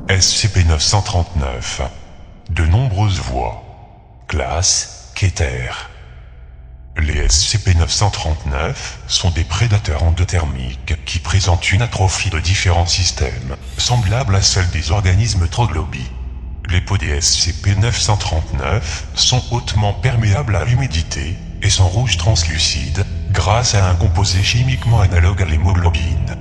SCP-939. De nombreuses voies. Classe, Keter. Les SCP-939 sont des prédateurs endothermiques qui présentent une atrophie de différents systèmes, semblable à celle des organismes troglobies. Les peaux des SCP-939 sont hautement perméables à l'humidité et sont rouges translucides grâce à un composé chimiquement analogue à l'hémoglobine.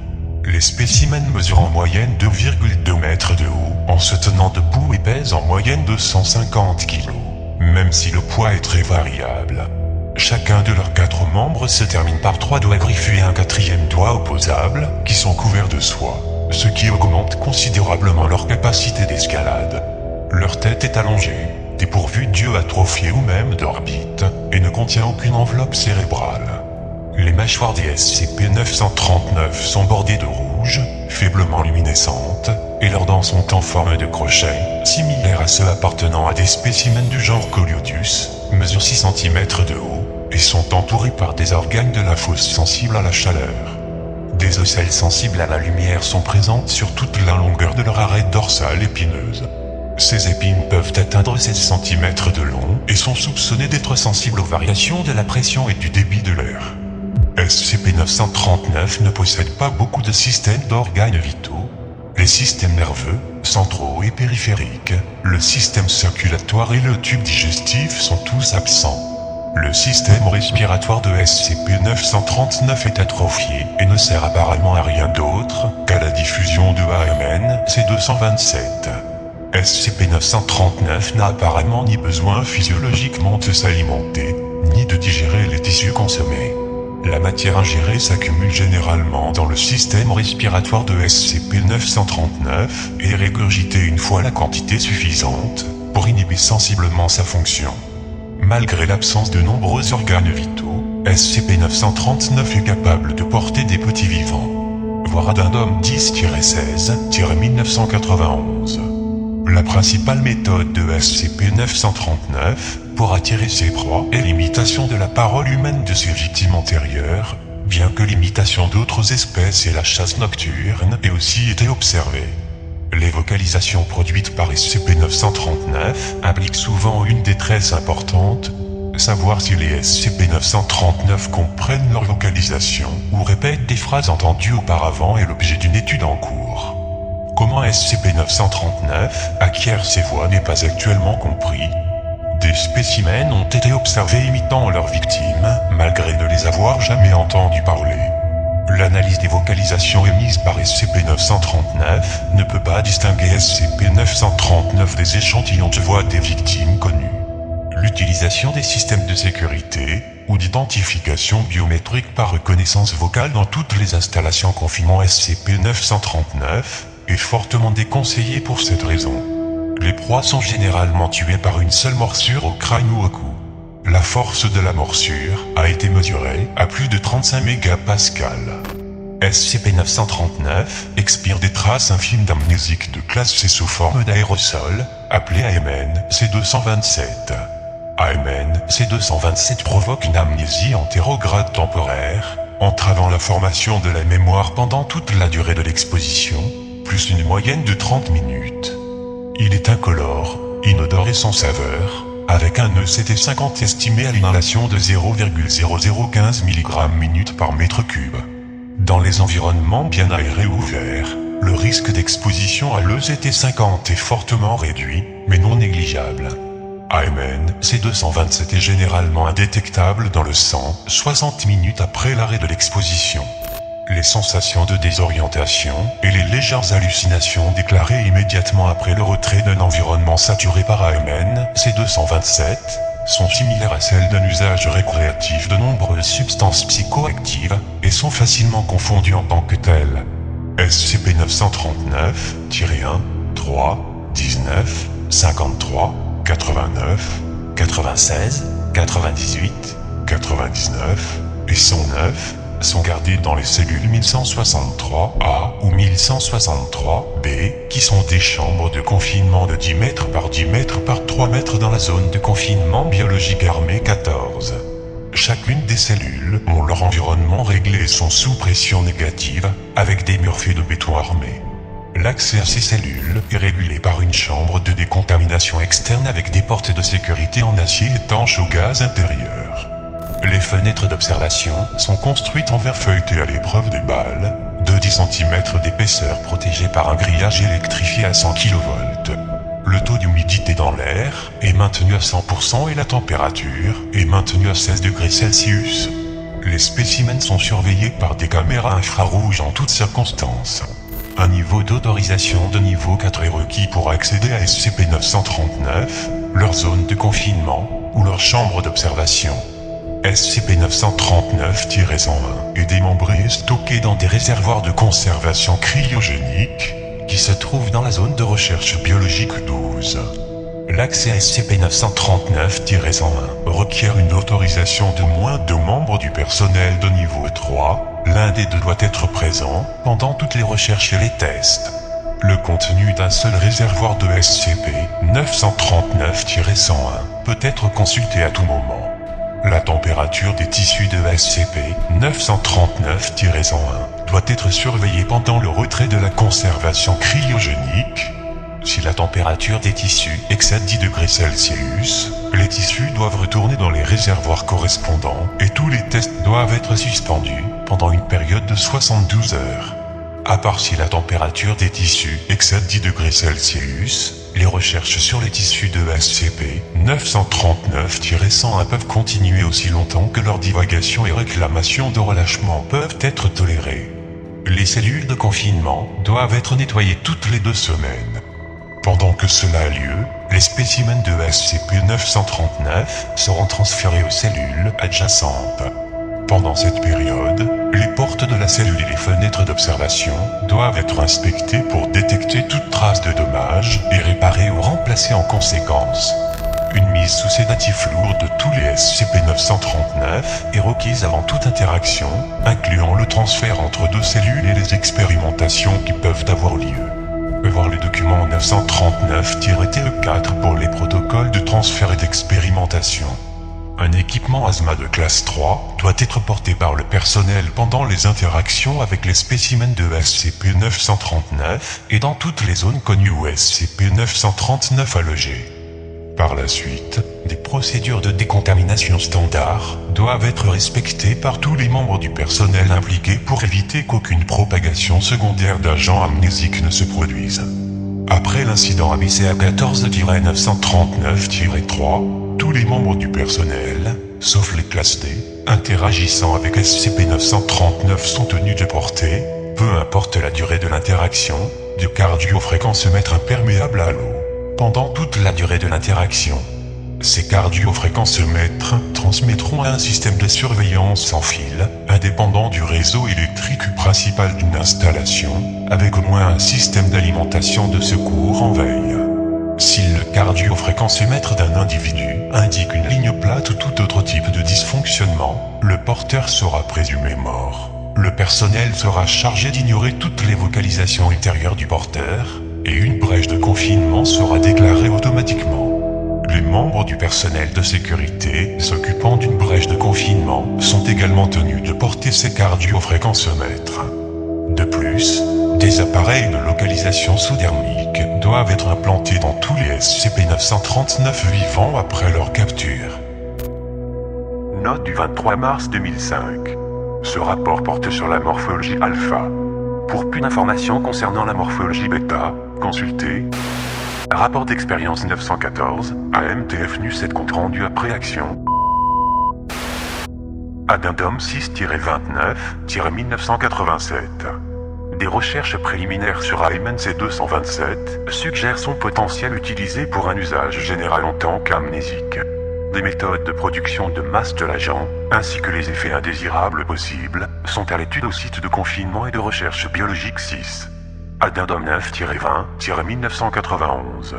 Les spécimens mesurent en moyenne 2,2 mètres de haut en se tenant debout et pèsent en moyenne 250 kg, même si le poids est très variable. Chacun de leurs 4 membres se termine par 3 doigts griffus et un 4e doigt opposable qui sont couverts de soie, ce qui augmente considérablement leur capacité d'escalade. Leur tête est allongée, dépourvue d'yeux atrophiés ou même d'orbite, et ne contient aucune enveloppe cérébrale. Les mâchoires des SCP-939 sont bordées de rouge, faiblement luminescentes, et leurs dents sont en forme de crochet, similaires à ceux appartenant à des spécimens du genre Coliotus, mesurent 6 cm de haut, et sont entourés par des organes de la fosse sensibles à la chaleur. Des ocelles sensibles à la lumière sont présentes sur toute la longueur de leur arête dorsale épineuse. Ces épines peuvent atteindre 16 cm de long et sont soupçonnées d'être sensibles aux variations de la pression et du débit de l'air. SCP-939 ne possède pas beaucoup de systèmes d'organes vitaux. Les systèmes nerveux, centraux et périphériques, le système circulatoire et le tube digestif sont tous absents. Le système respiratoire de SCP-939 est atrophié et ne sert apparemment à rien d'autre qu'à la diffusion de AMN C227. SCP-939 n'a apparemment ni besoin physiologiquement de s'alimenter, ni de digérer les tissus consommés. La matière ingérée s'accumule généralement dans le système respiratoire de SCP-939 et est régurgitée une fois la quantité suffisante pour inhiber sensiblement sa fonction. Malgré l'absence de nombreux organes vitaux, SCP-939 est capable de porter des petits vivants. Voir Addendum 10-16-1991. La principale méthode de SCP-939 pour attirer ses proies est l'imitation de la parole humaine de ses victimes antérieures, bien que l'imitation d'autres espèces et la chasse nocturne aient aussi été observées. Les vocalisations produites par SCP-939 impliquent souvent une détresse importante, savoir si les SCP-939 comprennent leur vocalisation ou répètent des phrases entendues auparavant est l'objet d'une étude en cours. Comment SCP-939 acquiert ces voix n'est pas actuellement compris. Des spécimens ont été observés imitant leurs victimes, malgré ne les avoir jamais entendus parler. L'analyse des vocalisations émises par SCP-939 ne peut pas distinguer SCP-939 des échantillons de voix des victimes connues. L'utilisation des systèmes de sécurité ou d'identification biométrique par reconnaissance vocale dans toutes les installations confinant SCP-939 est fortement déconseillée pour cette raison. Les proies sont généralement tuées par une seule morsure au crâne ou au cou. La force de la morsure a été mesurée à plus de 35 mégapascales. SCP-939 expire des traces infimes d'amnésique de classe C sous forme d'aérosol, appelé AMN C227. AMN C227 provoque une amnésie antérograde temporaire, entravant la formation de la mémoire pendant toute la durée de l'exposition, plus une moyenne de 30 minutes. Il est incolore, inodore et sans saveur, avec un ECT50 estimé à l'inhalation de 0,0015 mg/min par mètre cube. Dans les environnements bien aérés ou ouverts, le risque d'exposition à l'ECT50 est fortement réduit, mais non négligeable. AMN C227 est généralement indétectable dans le sang 60 minutes après l'arrêt de l'exposition. Les sensations de désorientation et les légères hallucinations déclarées immédiatement après le retrait d'un environnement saturé par AMN C227 sont similaires à celles d'un usage récréatif de nombreuses substances psychoactives et sont facilement confondues en tant que telles. SCP-939-1, 3, 19, 53, 89, 96, 98, 99 et 109 sont gardés dans les cellules 1163A ou 1163B, qui sont des chambres de confinement de 10 mètres par 10 mètres par 3 mètres dans la zone de confinement biologique armée 14. Chacune des cellules ont leur environnement réglé et sont sous pression négative, avec des murs faits de béton armé. L'accès à ces cellules est régulé par une chambre de décontamination externe avec des portes de sécurité en acier étanches au gaz intérieur. Les fenêtres d'observation sont construites en verre feuilleté à l'épreuve des balles, de 10 cm d'épaisseur protégées par un grillage électrifié à 100 kV. Le taux d'humidité dans l'air est maintenu à 100% et la température est maintenue à 16 degrés Celsius. Les spécimens sont surveillés par des caméras infrarouges en toutes circonstances. Un niveau d'autorisation de niveau 4 est requis pour accéder à SCP-939, leur zone de confinement ou leur chambre d'observation. SCP-939-101 est démembré et stocké dans des réservoirs de conservation cryogénique qui se trouvent dans la zone de recherche biologique 12. L'accès à SCP-939-101 requiert une autorisation de moins 2 membres du personnel de niveau 3. L'un des deux doit être présent pendant toutes les recherches et les tests. Le contenu d'un seul réservoir de SCP-939-101 peut être consulté à tout moment. La température des tissus de SCP-939-101 doit être surveillée pendant le retrait de la conservation cryogénique. Si la température des tissus excède 10 degrés Celsius, les tissus doivent retourner dans les réservoirs correspondants et tous les tests doivent être suspendus pendant une période de 72 heures. À part si la température des tissus excède 10 degrés Celsius, les recherches sur les tissus de SCP-939-101 peuvent continuer aussi longtemps que leurs divagations et réclamations de relâchement peuvent être tolérées. Les cellules de confinement doivent être nettoyées toutes les 2 semaines. Pendant que cela a lieu, les spécimens de SCP-939 seront transférés aux cellules adjacentes. Pendant cette période, les portes de la cellule et les fenêtres d'observation doivent être inspectées pour détecter toute trace de dommages et réparer ou remplacer en conséquence. Une mise sous sédatif lourd de tous les SCP-939 est requise avant toute interaction, incluant le transfert entre 2 cellules et les expérimentations qui peuvent avoir lieu. Voir le document 939-TE4 pour les protocoles de transfert et d'expérimentation. Un équipement asthma de classe 3 doit être porté par le personnel pendant les interactions avec les spécimens de SCP-939 et dans toutes les zones connues où SCP-939 a logé. Par la suite, des procédures de décontamination standard doivent être respectées par tous les membres du personnel impliqué pour éviter qu'aucune propagation secondaire d'agents amnésiques ne se produise. Après l'incident ABCA 14-939-3, tous les membres du personnel, sauf les classes D, interagissant avec SCP-939 sont tenus de porter, peu importe la durée de l'interaction, du cardiofréquencemètre imperméable à l'eau. Pendant toute la durée de l'interaction, ces cardiofréquencemètres transmettront à un système de surveillance sans fil, indépendant du réseau électrique principal d'une installation, avec au moins un système d'alimentation de secours en veille. Si le cardiofréquencemètre d'un individu indique une ligne plate ou tout autre type de dysfonctionnement, le porteur sera présumé mort. Le personnel sera chargé d'ignorer toutes les vocalisations ultérieures du porteur, et une brèche de confinement sera déclarée automatiquement. Les membres du personnel de sécurité s'occupant d'une brèche de confinement sont également tenus de porter ces cardiofréquencemètres. De plus, des appareils de localisation sous-dermique doivent être implantés dans tous les SCP-939 vivants après leur capture. Note du 23 mars 2005. Ce rapport porte sur la morphologie alpha. Pour plus d'informations concernant la morphologie bêta, consultez Rapport d'expérience 914, AMTF NU7 compte rendu après action. Addendum 6-29-1987. Des recherches préliminaires sur AMNC 227 suggèrent son potentiel utilisé pour un usage général en tant qu'amnésique. Des méthodes de production de masse de l'agent, ainsi que les effets indésirables possibles, sont à l'étude au site de confinement et de recherche biologique 6. Addendum 9-20-1991.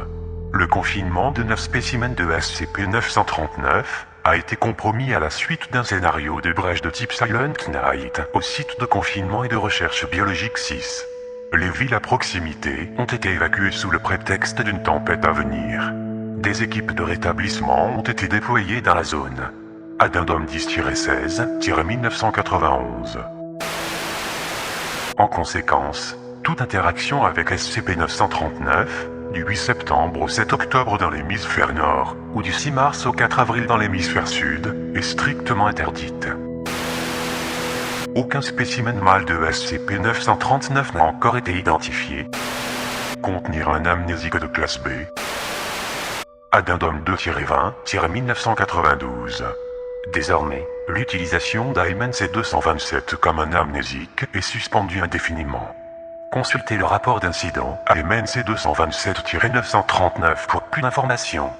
Le confinement de 9 spécimens de SCP-939 a été compromis à la suite d'un scénario de brèche de type Silent Night au site de confinement et de recherche biologique 6. Les villes à proximité ont été évacuées sous le prétexte d'une tempête à venir. Des équipes de rétablissement ont été déployées dans la zone. Addendum 10-16-1991. En conséquence, Toute interaction avec SCP-939, du 8 septembre au 7 octobre dans l'hémisphère nord, ou du 6 mars au 4 avril dans l'hémisphère sud, est strictement interdite. Aucun spécimen mâle de SCP-939 n'a encore été identifié. Contenir un amnésique de classe B. Addendum 2-20-1992. Désormais, l'utilisation d'AMNC-227 comme un amnésique est suspendue indéfiniment. Consultez le rapport d'incident AMNC-227-939 pour plus d'informations.